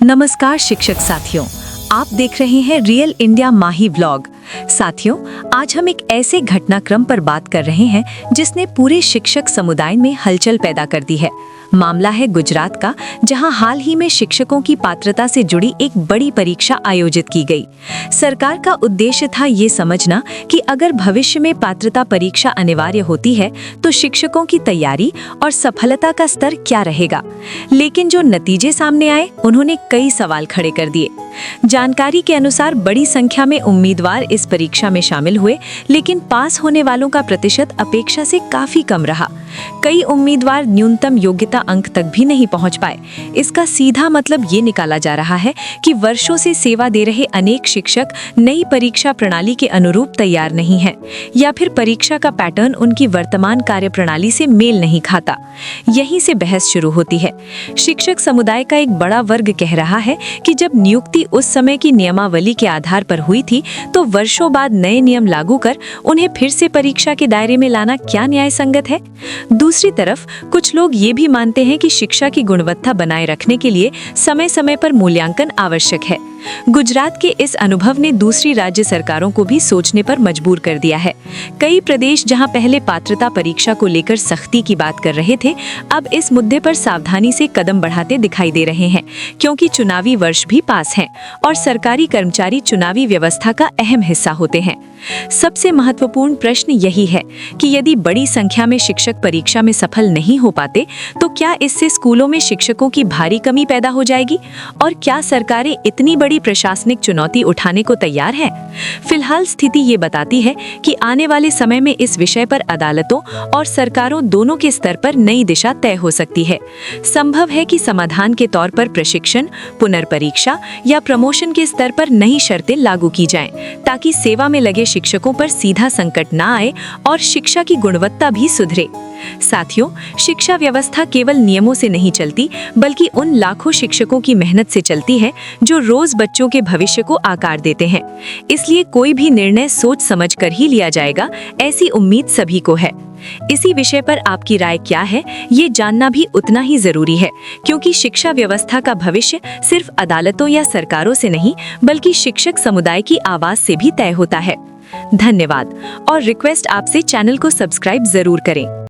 नमस्कार शिक्षक साथियों, आप देख रहे हैं रियल इंडिया माही व्लॉग। साथियों, आज हम एक ऐसे घटनाक्रम पर बात कर रहे हैं जिसने पूरे शिक्षक समुदाय में हलचल पैदा कर दी है। मामला है गुजरात का, जहां हाल ही में शिक्षकों की पात्रता से जुड़ी एक बड़ी परीक्षा आयोजित की गई। सरकार का उद्देश्य था ये समझना कि अगर भविष्य में पात्रता परीक्षा अनिवार्य होती है तो शिक्षकों की तैयारी और सफलता का स्तर क्या रहेगा। लेकिन जो नतीजे सामने आए उन्होंने कई सवाल खड़े कर दिए। जानकारी के अनुसार बड़ी संख्या में उम्मीदवार इस परीक्षा में शामिल हुए, लेकिन पास होने वालों का प्रतिशत अपेक्षा से काफी कम रहा। कई उम्मीदवार न्यूनतम योग्यता अंक तक भी नहीं पहुंच पाए। इसका सीधा मतलब ये निकाला जा रहा है कि वर्षों से सेवा दे रहे अनेक शिक्षक नई परीक्षा प्रणाली के अनुरूप तैयार नहीं हैं, या फिर परीक्षा का पैटर्न उनकी वर्तमान कार्य प्रणाली से मेल नहीं खाता। यहीं से बहस शुरू होती है। शिक्षक समुदाय का एक बड़ा वर्ग कह रहा है कि जब नियुक्ति उस समय की नियमावली के आधार पर हुई थी तो वर्षों बाद नए नियम लागू कर उन्हें फिर से परीक्षा के दायरे में लाना क्या न्याय संगत है। दूसरी तरफ कुछ लोग ये भी मानते हैं कि शिक्षा की गुणवत्ता बनाए रखने के लिए समय समय पर मूल्यांकन आवश्यक है। गुजरात के इस अनुभव ने दूसरी राज्य सरकारों को भी सोचने पर मजबूर कर दिया है। कई प्रदेश जहां पहले पात्रता परीक्षा को लेकर सख्ती की बात कर रहे थे, अब इस मुद्दे पर सावधानी से कदम बढ़ाते दिखाई दे रहे हैं, क्योंकि चुनावी वर्ष भी पास हैं और सरकारी कर्मचारी चुनावी व्यवस्था का अहम हिस्सा होते हैं। सबसे महत्वपूर्ण प्रश्न यही है कि यदि बड़ी संख्या में शिक्षक परीक्षा में सफल नहीं हो पाते तो क्या इससे स्कूलों में शिक्षकों की भारी कमी पैदा हो जाएगी, और क्या सरकारें इतनी बड़ी प्रशासनिक चुनौती उठाने को तैयार हैं? फिलहाल स्थिति ये बताती है कि आने वाले समय में इस विषय पर अदालतों और सरकारों दोनों के स्तर पर नई दिशा तय हो सकती है। संभव है कि समाधान के तौर पर प्रशिक्षण, पुनर्परीक्षा या प्रमोशन के स्तर पर नई शर्तें लागू की जाएं, ताकि सेवा में लगे शिक्षकों पर सीधा संकट ना आए और शिक्षा की गुणवत्ता भी सुधरे। साथियों, शिक्षा व्यवस्था केवल नियमों से नहीं चलती, बल्कि उन लाखों शिक्षकों की मेहनत से चलती है जो रोज बच्चों के भविष्य को आकार देते हैं। इसलिए कोई भी निर्णय सोच समझ कर ही लिया जाएगा, ऐसी उम्मीद सभी को है। इसी विषय पर आपकी राय क्या है, ये जानना भी उतना ही जरूरी है, क्योंकि शिक्षा व्यवस्था का भविष्य सिर्फ अदालतों या सरकारों से नहीं, बल्कि शिक्षक समुदाय की आवाज से भी तय होता है। धन्यवाद, और रिक्वेस्ट आपसे चैनल को सब्सक्राइब जरूर करें।